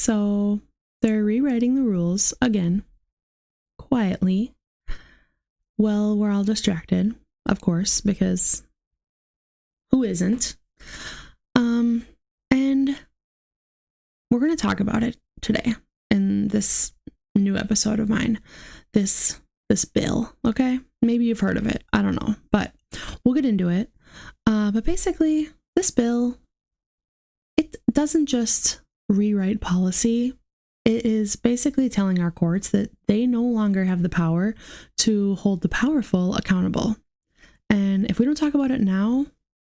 So they're rewriting the rules again, quietly. Well, we're all distracted, of course, because who isn't? And we're going to talk about it today in this new episode of mine. This bill, okay? Maybe you've heard of it. I don't know, but we'll get into it. But basically, this bill, it doesn't just rewrite policy. It is basically telling our courts that they no longer have the power to hold the powerful accountable. And if we don't talk about it now,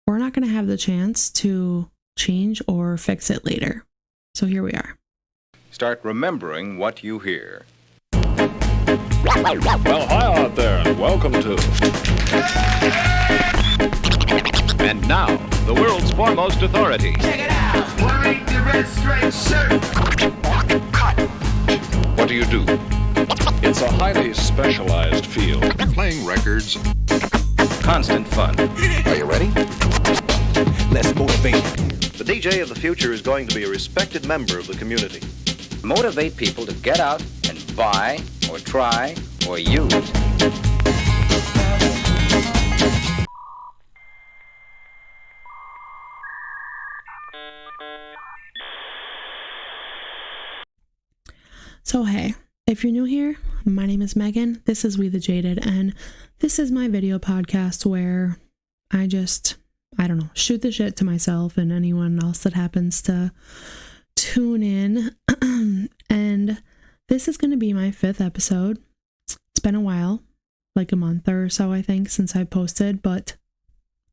we're not going to have the chance to change or fix it later. So here we are. Start remembering what you hear. Well, hi out there, and welcome to... And now, the world's foremost authority. Check it out. Wearing the red straight shirt. Cut. What do you do? It's a highly specialized field. Playing records. Constant fun. Are you ready? Let's motivate. The DJ of the future is going to be a respected member of the community. Motivate people to get out and buy, or try, or use. So hey, if you're new here, my name is Megan. This is We the Jaded, and this is my video podcast where I don't know, shoot the shit to myself and anyone else that happens to tune in. And this is going to be my 5th episode. It's been a while, like a month or so, I think, since I posted, but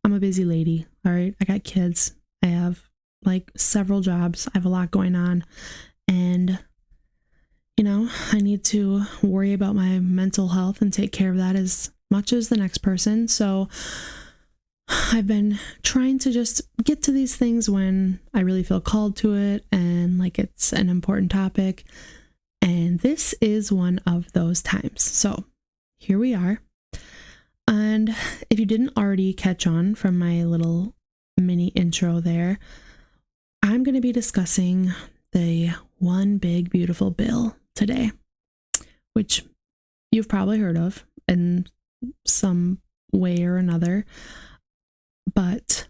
I'm a busy lady. All right. I got kids. I have like several jobs. I have a lot going on, and I need to worry about my mental health and take care of that as much as the next person. So I've been trying to just get to these things when I really feel called to it and like it's an important topic. And this is one of those times. So here we are. And if you didn't already catch on from my little mini intro there, I'm going to be discussing the One Big Beautiful Bill today, which you've probably heard of in some way or another. But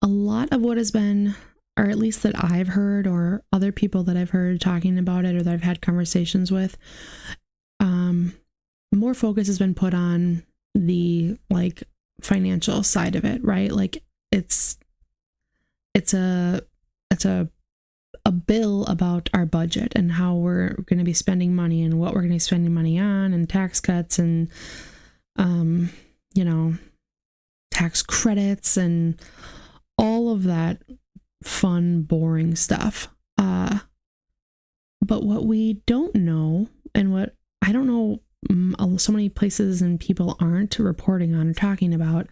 a lot of what has been, or at least that I've heard, or other people that I've heard talking about it or that I've had conversations with, more focus has been put on the like financial side of it, right? Like it's a bill about our budget and how we're going to be spending money and what we're going to be spending money on, and tax cuts and tax credits and all of that fun, boring stuff. But what we don't know, and what I don't know so many places and people aren't reporting on or talking about,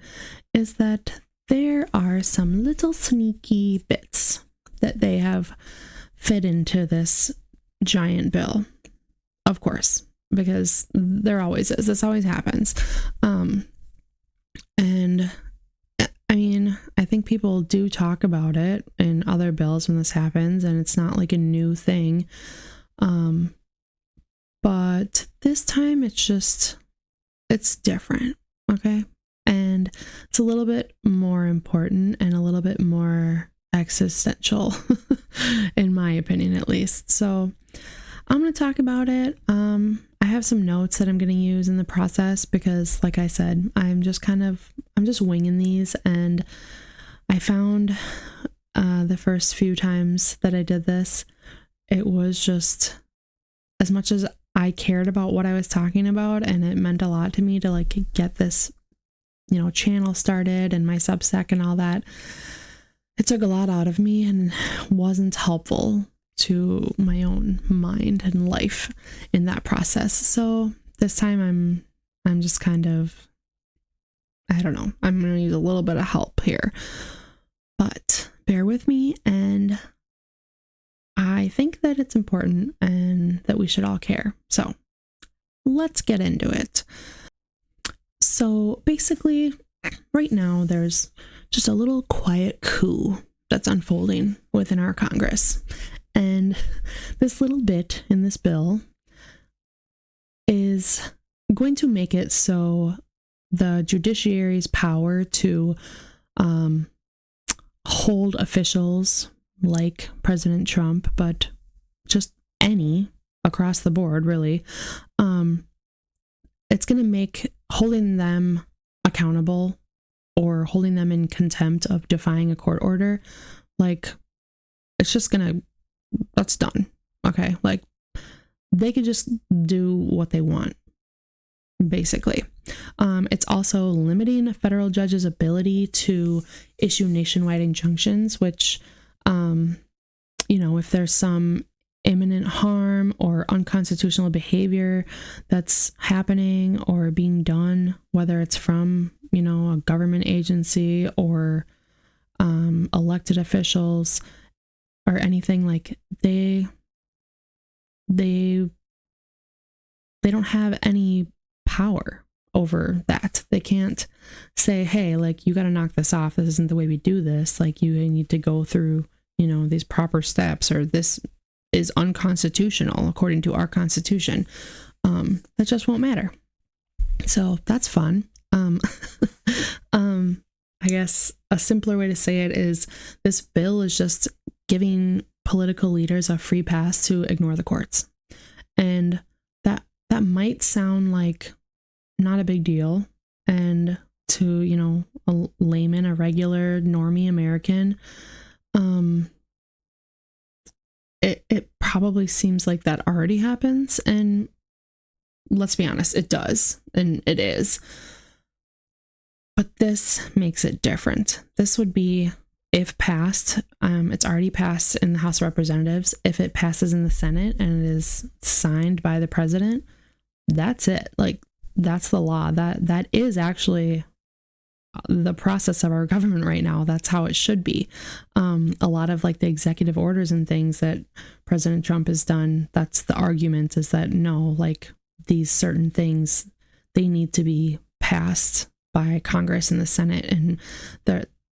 is that there are some little sneaky bits that they have fit into this giant bill. Of course, because there always is. This always happens. And I mean, I think people do talk about it in other bills when this happens, and it's not like a new thing. But this time it's different, okay? And it's a little bit more important and a little bit more existential, in my opinion, at least. So I'm going to talk about it. I have some notes that I'm going to use in the process because, like I said, I'm just winging these, and I found the first few times that I did this, it was just, as much as I cared about what I was talking about, and it meant a lot to me to like get this, channel started and my Substack and all that, it took a lot out of me and wasn't helpful to my own mind and life in that process. So this time I'm just kind of, I don't know, I'm going to use a little bit of help here, but bear with me. And I think that it's important and that we should all care. So let's get into it. So basically, right now there's just a little quiet coup that's unfolding within our Congress. And this little bit in this bill is going to make it so the judiciary's power to hold officials like President Trump, but just any across the board, really, it's going to make holding them accountable or holding them in contempt of defying a court order, like, it's just that's done. Okay. Like, they could just do what they want, basically. It's also limiting a federal judge's ability to issue nationwide injunctions, which, if there's some imminent harm or unconstitutional behavior that's happening or being done, whether it's from, a government agency or elected officials or anything, like they don't have any power over that. They can't say, hey, like, you got to knock this off. This isn't the way we do this. Like, you need to go through, these proper steps, or this is unconstitutional according to our Constitution. That just won't matter. So that's fun. I guess a simpler way to say it is this bill is just giving political leaders a free pass to ignore the courts. And that might sound like not a big deal. And to, a layman, a regular normie American, it probably seems like that already happens. And let's be honest, it does. And it is. But this makes it different. This would be, if passed, it's already passed in the House of Representatives. If it passes in the Senate and it is signed by the president, that's it. Like, that's the law. That is actually the process of our government right now. That's how it should be. A lot of like the executive orders and things that President Trump has done, that's the argument, is that no, like, these certain things, they need to be passed by Congress and the Senate, and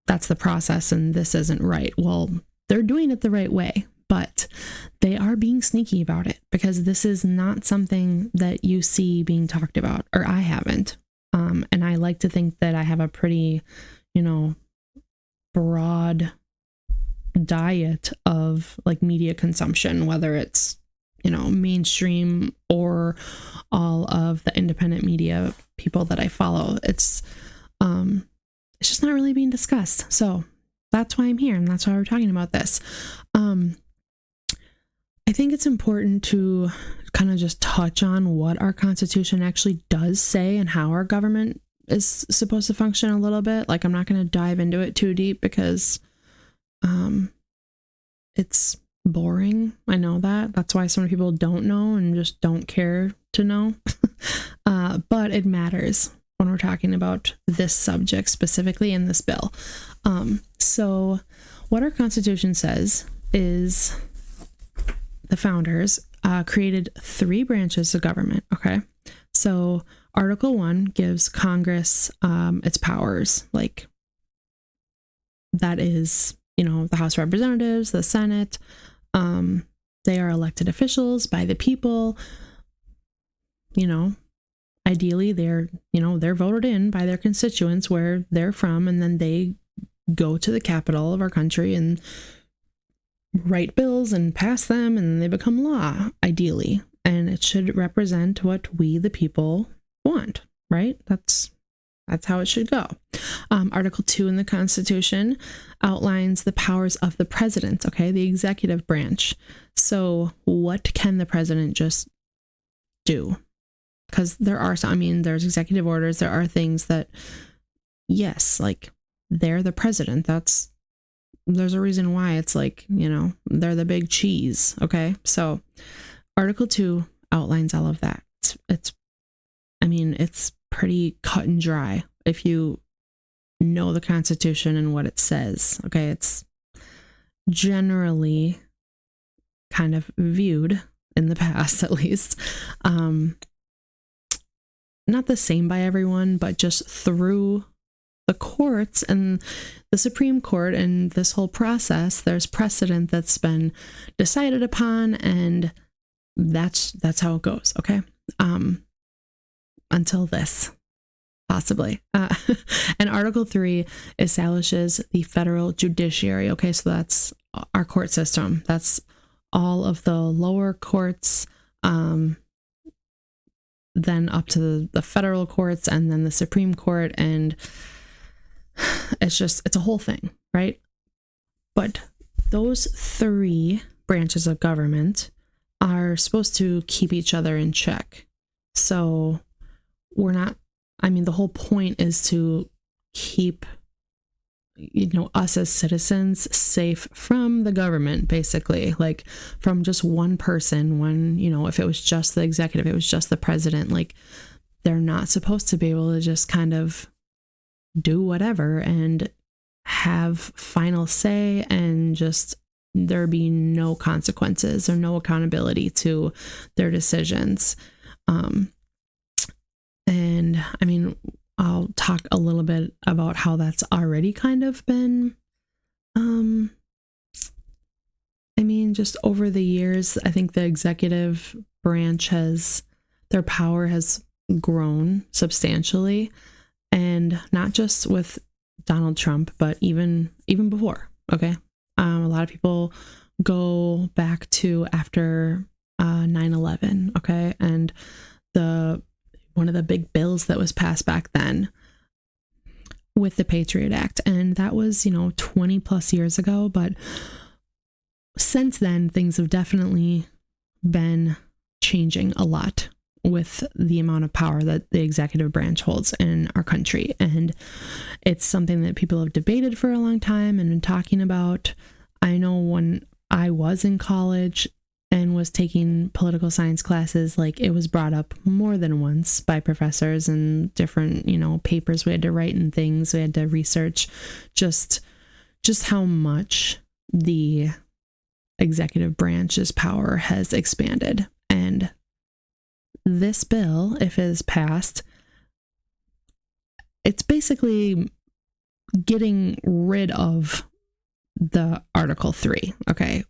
that's the process, and this isn't right. Well, they're doing it the right way, but they are being sneaky about it, because this is not something that you see being talked about, or I haven't. And I like to think that I have a pretty, broad diet of like media consumption, whether it's, mainstream or all of the independent media people that I follow. It's just not really being discussed. So that's why I'm here, and that's why we're talking about this. I think it's important to kind of just touch on what our Constitution actually does say and how our government is supposed to function a little bit. Like, I'm not going to dive into it too deep because it's boring. I know that. That's why some people don't know and just don't care to know. But it matters when we're talking about this subject specifically in this bill. So what our Constitution says is the founders created 3 branches of government. Okay. So Article 1 gives Congress its powers. Like, that is, the House of Representatives, the Senate. They are elected officials by the people. Ideally they're voted in by their constituents where they're from, and then they go to the capital of our country and write bills and pass them, and they become law, ideally. And it should represent what we, the people, want, right? That's how it should go. Article 2 in the Constitution outlines the powers of the president, okay, the executive branch. So what can the president just do? Because there are some, there's executive orders, there are things that, yes, like, they're the president. There's a reason why it's like, they're the big cheese, okay? So Article 2 outlines all of that. It's pretty cut and dry if you know the Constitution and what it says, okay? It's generally kind of viewed, in the past at least, not the same by everyone, but just through the courts and the Supreme Court and this whole process, there's precedent that's been decided upon, and that's how it goes. Okay. Until this, possibly. And Article 3 establishes the federal judiciary. Okay. So that's our court system. That's all of the lower courts, then up to the federal courts, and then the Supreme Court. And it's a whole thing, right? But those three branches of government are supposed to keep each other in check. So the whole point is to keep, us as citizens safe from the government, basically, like from just one person. If it was just the executive, it was just the president, like they're not supposed to be able to just kind of do whatever and have final say, and just there be no consequences or no accountability to their decisions. And I'll talk a little bit about how that's already kind of been, just over the years. I think the executive branch their power has grown substantially, and not just with Donald Trump, but even before. Okay. A lot of people go back to after 9/11. Okay. And one of the big bills that was passed back then with the Patriot Act. And that was, 20 plus years ago. But since then, things have definitely been changing a lot with the amount of power that the executive branch holds in our country. And it's something that people have debated for a long time and been talking about. I know when I was in college and was taking political science classes, like it was brought up more than once by professors and different, papers we had to write and things we had to research, just how much the executive branch's power has expanded. And this bill, if it is passed, it's basically getting rid of the Article 3. Okay.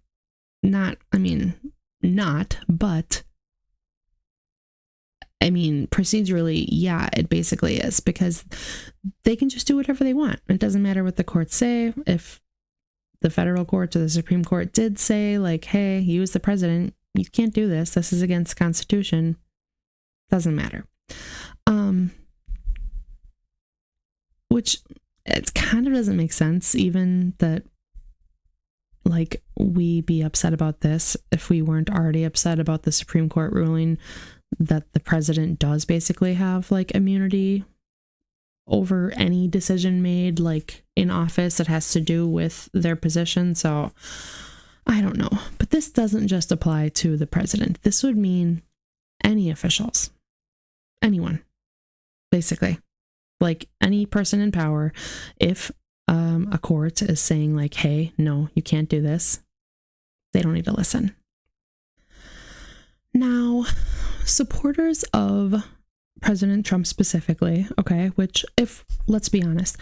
But procedurally, yeah, it basically is, because they can just do whatever they want. It doesn't matter what the courts say. If the federal court or the Supreme Court did say, like, hey, you as the president, you can't do this. This is against the Constitution. Doesn't matter. Which it kind of doesn't make sense, even that, like, we be upset about this if we weren't already upset about the Supreme Court ruling that the president does basically have, like, immunity over any decision made, like, in office that has to do with their position. So I don't know. But this doesn't just apply to the president. This would mean any officials, anyone, basically, like any person in power. If a court is saying, like, hey, no, you can't do this, they don't need to listen. Now, supporters of President Trump specifically, okay, which, if, let's be honest,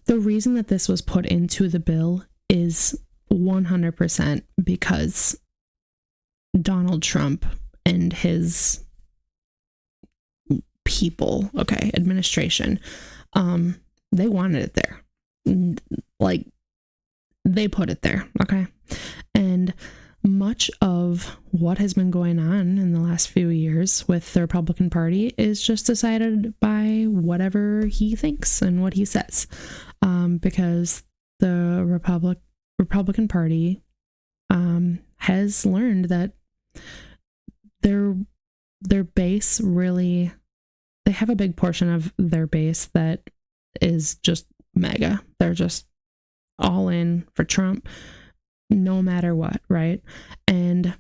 the reason that this was put into the bill is 100% because Donald Trump and his people, okay, administration, they wanted it there. Like, they put it there, okay? And much of what has been going on in the last few years with the Republican Party is just decided by whatever he thinks and what he says, because the Republican Party has learned that their base really, they have a big portion of their base that is just MAGA. They're just all in for Trump no matter what, right? And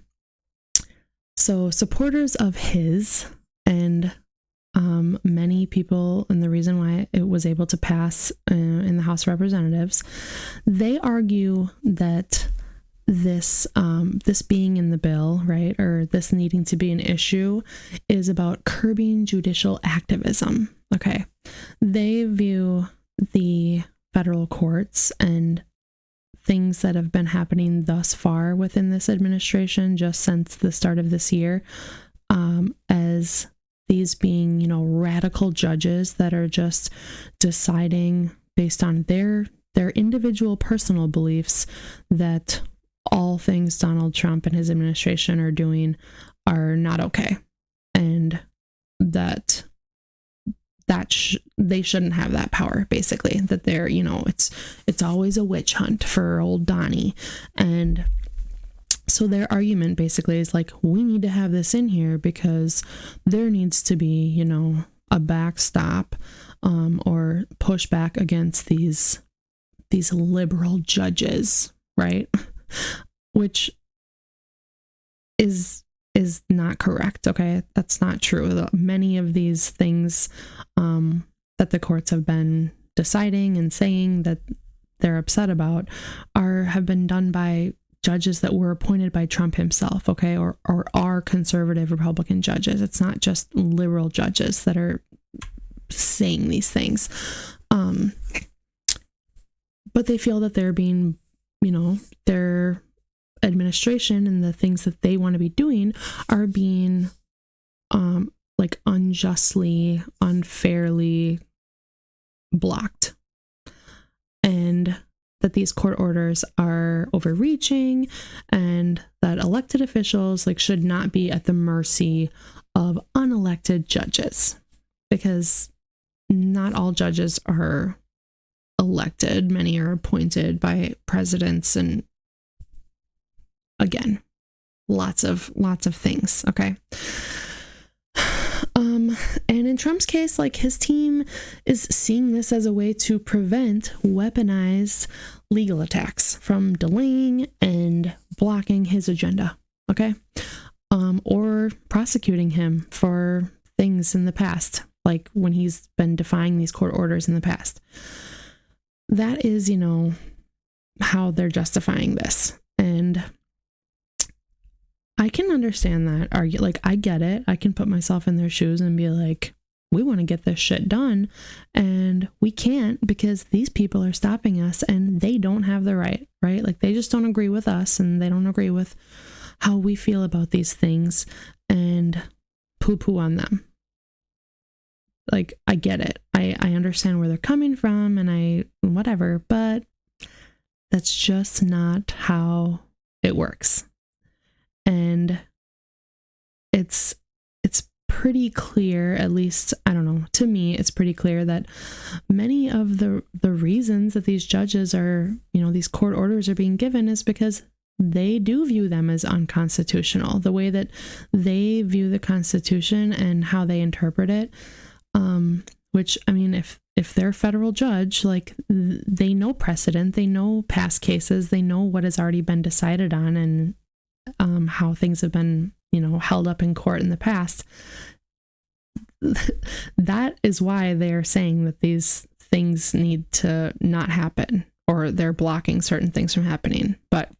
so supporters of his and many people, and the reason why it was able to pass in the House of Representatives, they argue that this being in the bill, right, or this needing to be an issue, is about curbing judicial activism. Okay, they view the federal courts and things that have been happening thus far within this administration just since the start of this year, as these being, radical judges that are just deciding based on their individual personal beliefs that all things Donald Trump and his administration are doing are not okay, and that they shouldn't have that power, basically, that they're, it's always a witch hunt for old Donnie. And so their argument basically is like, we need to have this in here because there needs to be, a backstop, or pushback against these liberal judges, right? Which is not correct. Okay, that's not true. Many of these things that the courts have been deciding and saying that they're upset about have been done by judges that were appointed by Trump himself, okay, or are conservative Republican judges. It's not just liberal judges that are saying these things. But they feel that they're being, their administration and the things that they want to be doing are being like unjustly, unfairly blocked, and that these court orders are overreaching, and that elected officials should not be at the mercy of unelected judges, because not all judges are elected. Many are appointed by presidents, and again, lots of things. Okay. And in Trump's case, his team is seeing this as a way to prevent weaponized legal attacks from delaying and blocking his agenda. Okay. Or prosecuting him for things in the past, like when he's been defying these court orders in the past. That is, how they're justifying this. And I can understand that argument. I get it. I can put myself in their shoes and be like, we want to get this shit done, and we can't because these people are stopping us and they don't have the right? They just don't agree with us, and they don't agree with how we feel about these things, and poo-poo on them. I get it. I understand where they're coming from, and whatever, but that's just not how it works. And it's pretty clear, at least, I don't know, to me, it's pretty clear that many of the reasons that these judges are, these court orders are being given is because they do view them as unconstitutional. The way that they view the Constitution and how they interpret it, which, if they're a federal judge, they know precedent, they know past cases, they know what has already been decided on, and how things have been, held up in court in the past. That is why they're saying that these things need to not happen, or they're blocking certain things from happening. But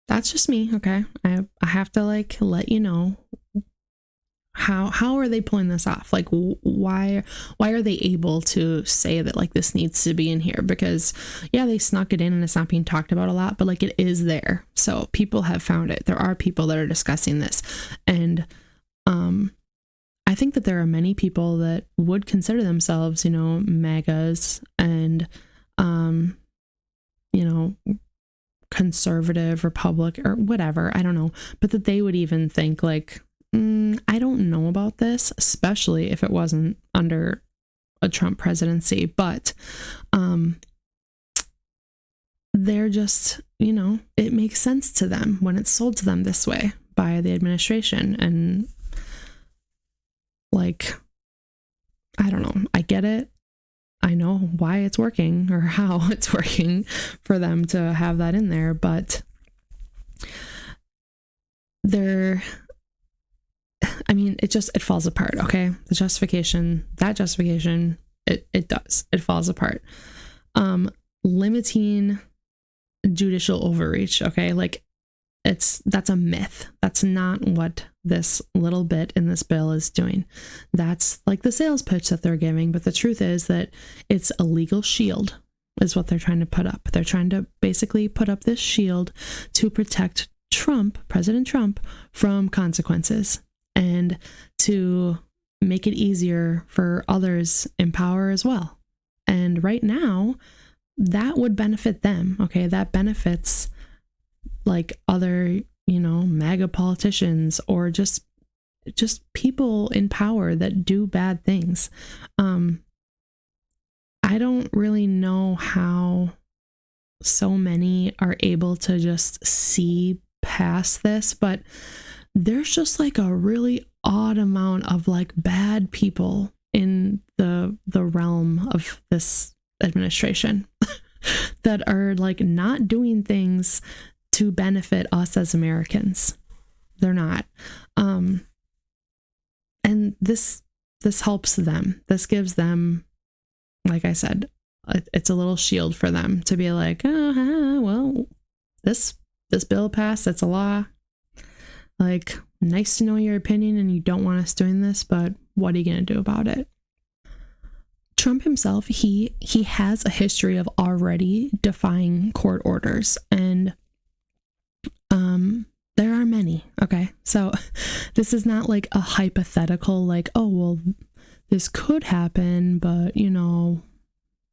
that's just me, okay? I have to let you know, how are they pulling this off? Why are they able to say that this needs to be in here? Because yeah, they snuck it in and it's not being talked about a lot, but it is there. So people have found it. There are people that are discussing this. And I think that there are many people that would consider themselves, MAGAs and conservative, Republic, or whatever, I don't know, but that they would even think I don't know about this, especially if it wasn't under a Trump presidency, but they're just, it makes sense to them when it's sold to them this way by the administration. And I don't know, I get it. I know why it's working or how it's working for them to have that in there, but it falls apart, okay? That justification, it falls apart. Limiting judicial overreach, okay? that's a myth. That's not what this little bit in this bill is doing. That's like the sales pitch that they're giving. But the truth is that it's a legal shield is what they're trying to put up. They're trying to basically put up this shield to protect President Trump, from consequences, and to make it easier for others in power as well. And right now, that would benefit them. Okay, that benefits like other, MAGA politicians or just people in power that do bad things. I don't really know how so many are able to just see past this, but there's just like a really odd amount of like bad people in the realm of this administration that are like not doing things to benefit us as Americans. They're not. And this helps them. This gives them, like I said, it's a little shield for them to be like, well, this bill passed, it's a law. Like, nice to know your opinion and you don't want us doing this, but what are you going to do about it? Trump himself, he has a history of already defying court orders, and there are many. Okay, so this is not like a hypothetical, like, oh well, this could happen, but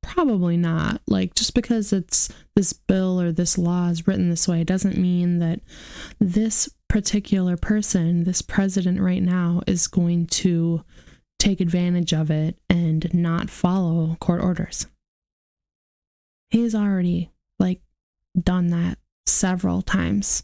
probably not. Like, just because it's this bill or this law is written this way doesn't mean that this particular person, this president right now, is going to take advantage of it and not follow court orders. He's already like done that several times.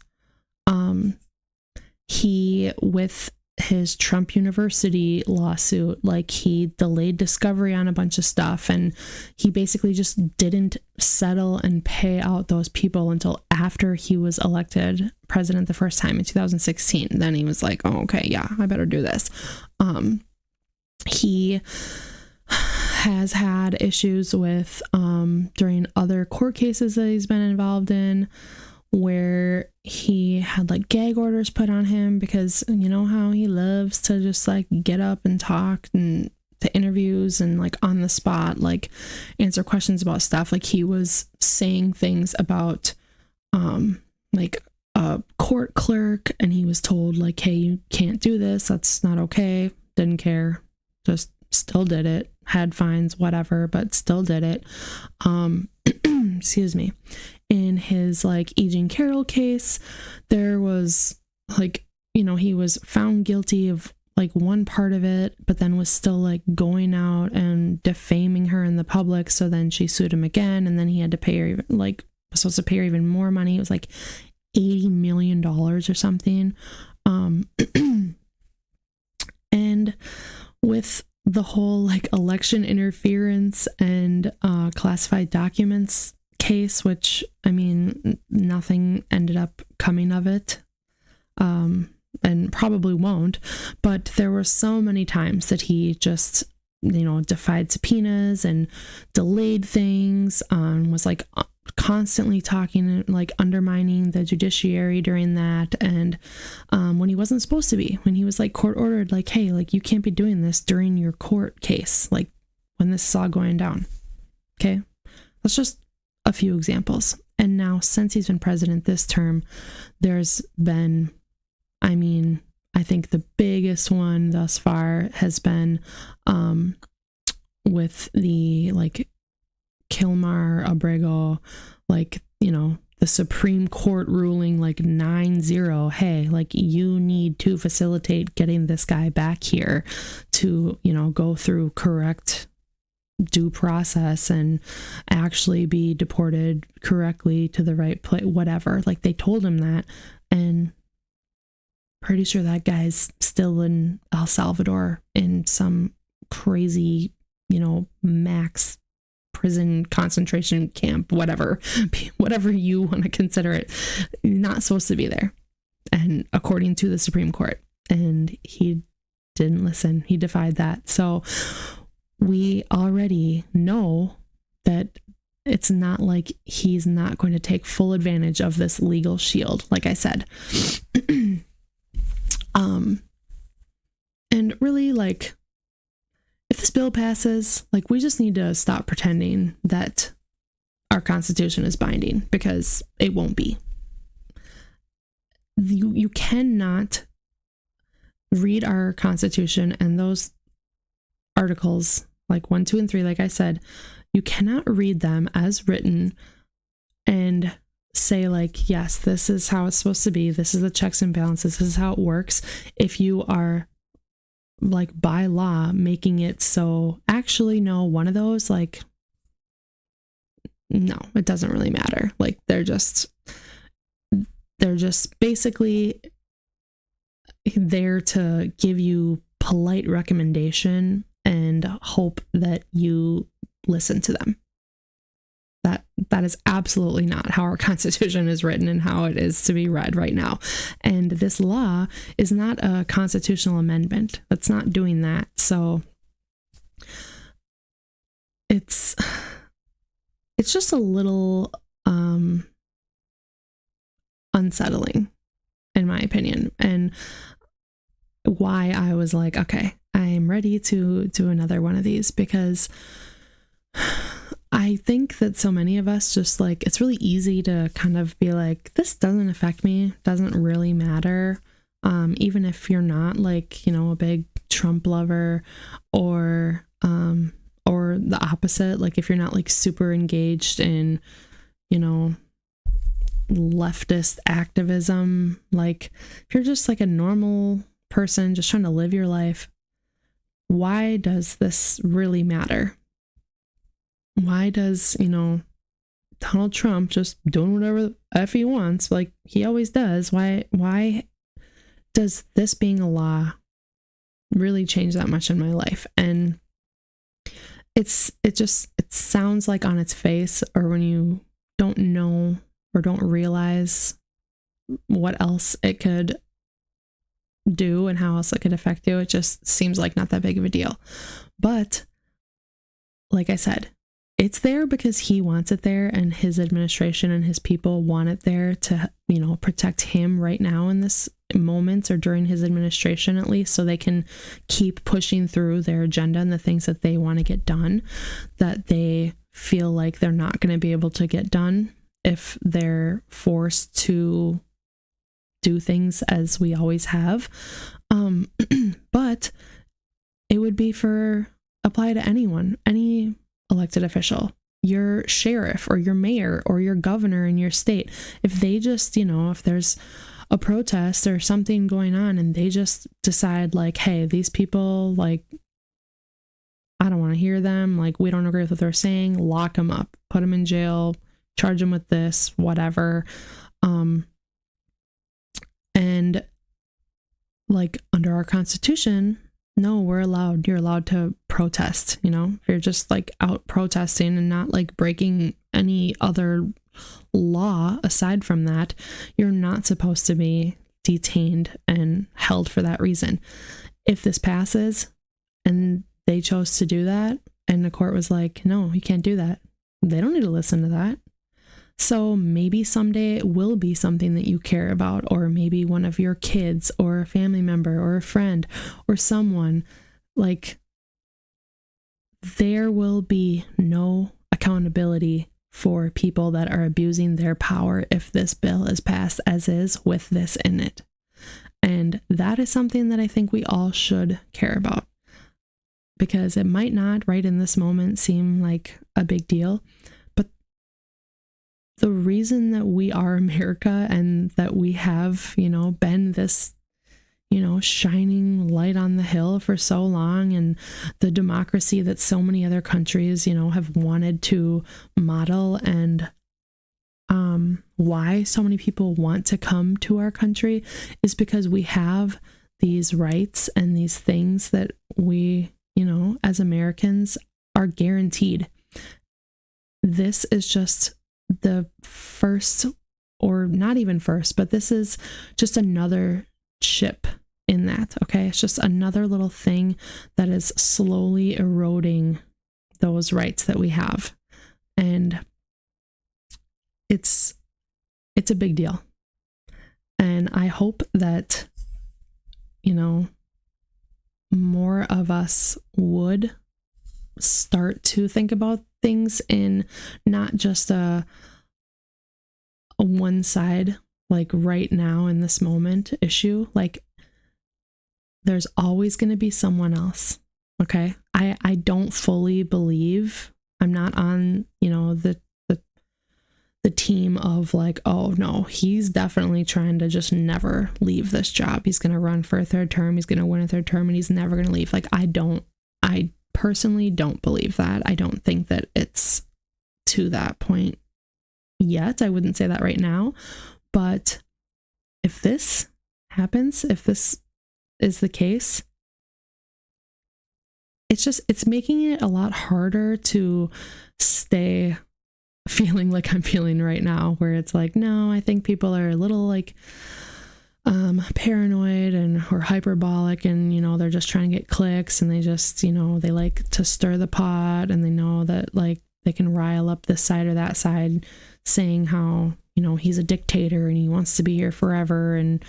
He, with his Trump University lawsuit, like, he delayed discovery on a bunch of stuff, and he basically just didn't settle and pay out those people until after he was elected president the first time in 2016. Then he was like, oh, okay, yeah, I better do this. He has had issues with during other court cases that he's been involved in, where he had like gag orders put on him because you know how he loves to just like get up and talk and to interviews and like on the spot like answer questions about stuff. Like, he was saying things about like a court clerk, and he was told like, hey, you can't do this, that's not okay. Didn't care, just still did it, had fines, whatever, but still did it. Excuse me. In his like E. Jean Carroll case, there was like, he was found guilty of like one part of it, but then was still like going out and defaming her in the public. So then she sued him again, and then he had to pay her was supposed to pay her even more money. It was like $80 million or something. And with the whole like election interference and classified documents case, which I mean, nothing ended up coming of it, and probably won't, but there were so many times that he just defied subpoenas and delayed things, was like constantly talking, like undermining the judiciary during that, and when he wasn't supposed to be, when he was like court ordered, like, hey, like, you can't be doing this during your court case, like when this is all going down. Okay, that's just a few examples. And now, since he's been president this term, there's been, I mean, I think the biggest one thus far has been with the like Kilmar Abrego, like, the Supreme Court ruling like 9-0, hey, like, you need to facilitate getting this guy back here to, go through correct due process and actually be deported correctly to the right place, whatever. Like, they told him that, and pretty sure that guy's still in El Salvador in some crazy, max prison concentration camp, whatever you want to consider it. Not supposed to be there, and according to the Supreme Court, and he didn't listen. He defied that. So we already know that it's not like he's not going to take full advantage of this legal shield, like I said. And really, like, if this bill passes, like, we just need to stop pretending that our Constitution is binding, because it won't be. You cannot read our Constitution and those articles, like 1, 2, and 3, like I said, you cannot read them as written and say, like, yes, this is how it's supposed to be. This is the checks and balances. This is how it works. If you are, like, by law, making it so, actually, no, one of those, like, no, it doesn't really matter. Like, they're just basically there to give you polite recommendation and hope that you listen to them. That is absolutely not how our Constitution is written and how it is to be read right now. And this law is not a constitutional amendment. That's not doing that. So it's just a little unsettling, in my opinion, and why I was like, okay, I'm ready to do another one of these, because I think that so many of us just, like, it's really easy to kind of be like, this doesn't affect me, doesn't really matter. Even if you're not, like, you know, a big Trump lover, or the opposite, like, if you're not, like, super engaged in, you know, leftist activism, like, if you're just, like, a normal person just trying to live your life, why does this really matter? Why does, you know, Donald Trump just doing whatever the F he wants, like he always does, why does this being a law really change that much in my life? And it sounds like on its face, or when you don't know or don't realize what else it could do and how else it could affect you, it just seems like not that big of a deal. But like I said, it's there because he wants it there, and his administration and his people want it there to, you know, protect him right now in this moment, or during his administration at least, so they can keep pushing through their agenda and the things that they want to get done, that they feel like they're not going to be able to get done if they're forced to do things as we always have. But it would be apply to anyone, any elected official, your sheriff or your mayor or your governor in your state. If they just, you know, if there's a protest or something going on and they just decide, like, hey, these people, like, I don't want to hear them, like, we don't agree with what they're saying, lock them up, put them in jail, charge them with this, whatever. And like, under our Constitution, no, you're allowed to protest, you know, if you're just, like, out protesting and not, like, breaking any other law aside from that, you're not supposed to be detained and held for that reason. If this passes and they chose to do that and the court was like, no, you can't do that, they don't need to listen to that. So maybe someday it will be something that you care about, or maybe one of your kids or a family member or a friend or someone, like, there will be no accountability for people that are abusing their power if this bill is passed as is with this in it. And that is something that I think we all should care about, because it might not right in this moment seem like a big deal, but the reason that we are America and that we have, you know, been this, you know, shining light on the hill for so long, and the democracy that so many other countries, you know, have wanted to model, and why so many people want to come to our country is because we have these rights and these things that we, you know, as Americans are guaranteed. This is just the first, or not even first, but this is just another chip in that. Okay, it's just another little thing that is slowly eroding those rights that we have. And it's a big deal. And I hope that, more of us would start to think about things in not just a one side, like right now in this moment issue. Like, there's always going to be someone else. Okay. I don't fully believe, I'm not on, the team of like, oh no, he's definitely trying to just never leave this job. He's going to run for a third term. He's going to win a third term and he's never going to leave. Like, I personally don't believe that. I don't think that it's to that point yet. I wouldn't say that right now, but if this happens, if this is the case, it's making it a lot harder to stay feeling like I'm feeling right now, where it's like, no, I think people are a little like paranoid or hyperbolic, and they're just trying to get clicks, and they just they like to stir the pot, and they know that like they can rile up this side or that side, saying how he's a dictator and he wants to be here forever, and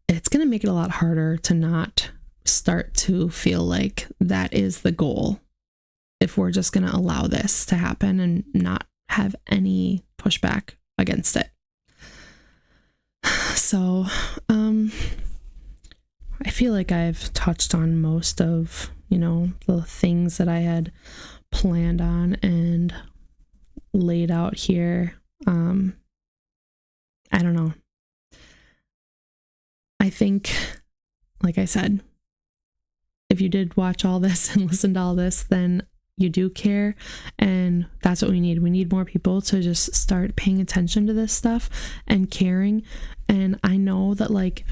it's going to make it a lot harder to not start to feel like that is the goal if we're just going to allow this to happen and not have any pushback against it. So, I feel like I've touched on most of, the things that I had planned on and laid out here. I don't know. I think, like I said, if you did watch all this and listen to all this, then you do care, and that's what we need. We need more people to just start paying attention to this stuff and caring. And I know that, like,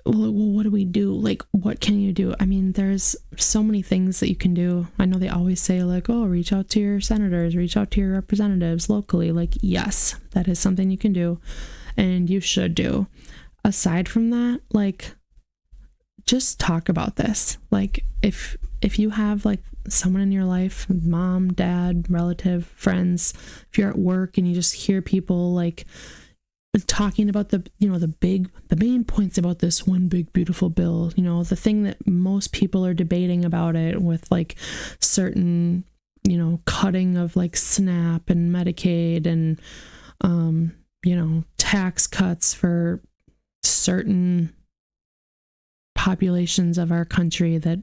well, what do we do? Like, what can you do? I mean, there's so many things that you can do. I know they always say, like, oh, reach out to your senators, reach out to your representatives locally. Like, yes, that is something you can do, and you should do. Aside from that, like, just talk about this. Like, if you have like someone in your life, mom, dad, relative, friends, if you're at work and you just hear people like talking about the main points about this one big beautiful bill, the thing that most people are debating about it, with like certain cutting of like SNAP and Medicaid and tax cuts for certain populations of our country that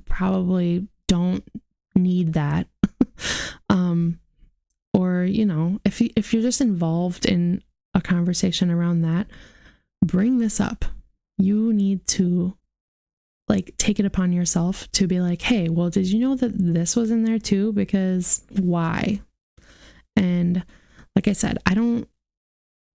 probably don't need that. Or if you're just involved in a conversation around that, bring this up. You need to like take it upon yourself to be like, hey, well, did you know that this was in there too? Because why? And like I said, I don't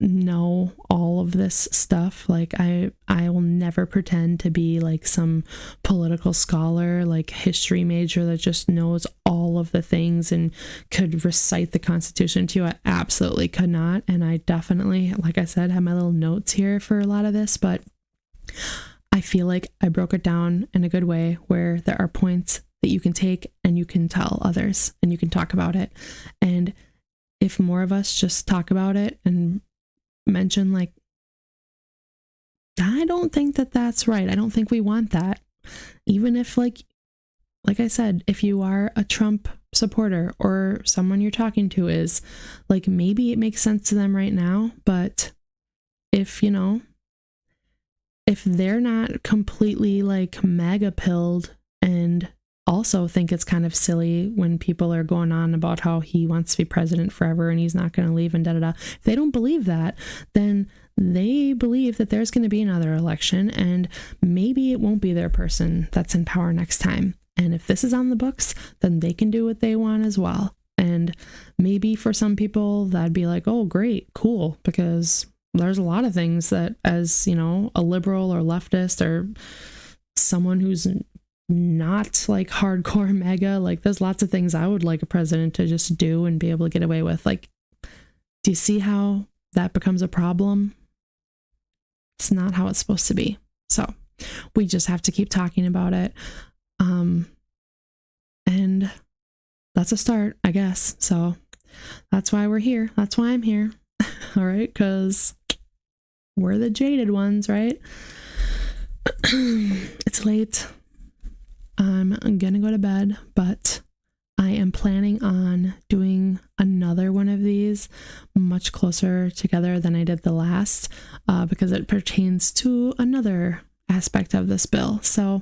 know all of this stuff. Like I will never pretend to be like some political scholar, like history major that just knows all of the things and could recite the Constitution to you. I absolutely could not. And I definitely, like I said, have my little notes here for a lot of this, but I feel like I broke it down in a good way where there are points that you can take and you can tell others and you can talk about it. And if more of us just talk about it and mention like, I don't think that that's right. I don't think we want that. Even if like I said, if you are a Trump supporter or someone you're talking to is like, maybe it makes sense to them right now, but if they're not completely like mega pilled and also think it's kind of silly when people are going on about how he wants to be president forever and he's not going to leave and if they don't believe that, then they believe that there's going to be another election and maybe it won't be their person that's in power next time. And if this is on the books, then they can do what they want as well. And maybe for some people that'd be like, oh, great, cool, because there's a lot of things that as, a liberal or leftist or someone who's not like hardcore mega, like there's lots of things I would like a president to just do and be able to get away with. Like, do you see how that becomes a problem? It's not how it's supposed to be. So we just have to keep talking about it. And that's a start, I guess. So that's why we're here. That's why I'm here. All right, because we're the jaded ones, right? It's late. I'm gonna go to bed, but I am planning on doing another one of these much closer together than I did the last, because it pertains to another aspect of this bill. So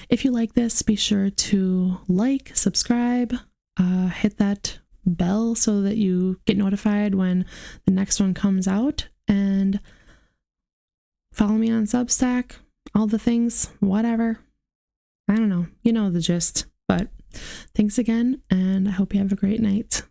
if you like this, be sure to like, subscribe, hit that bell so that you get notified when the next one comes out, and follow me on Substack, all the things, whatever. I don't know, you know the gist. But thanks again, and I hope you have a great night.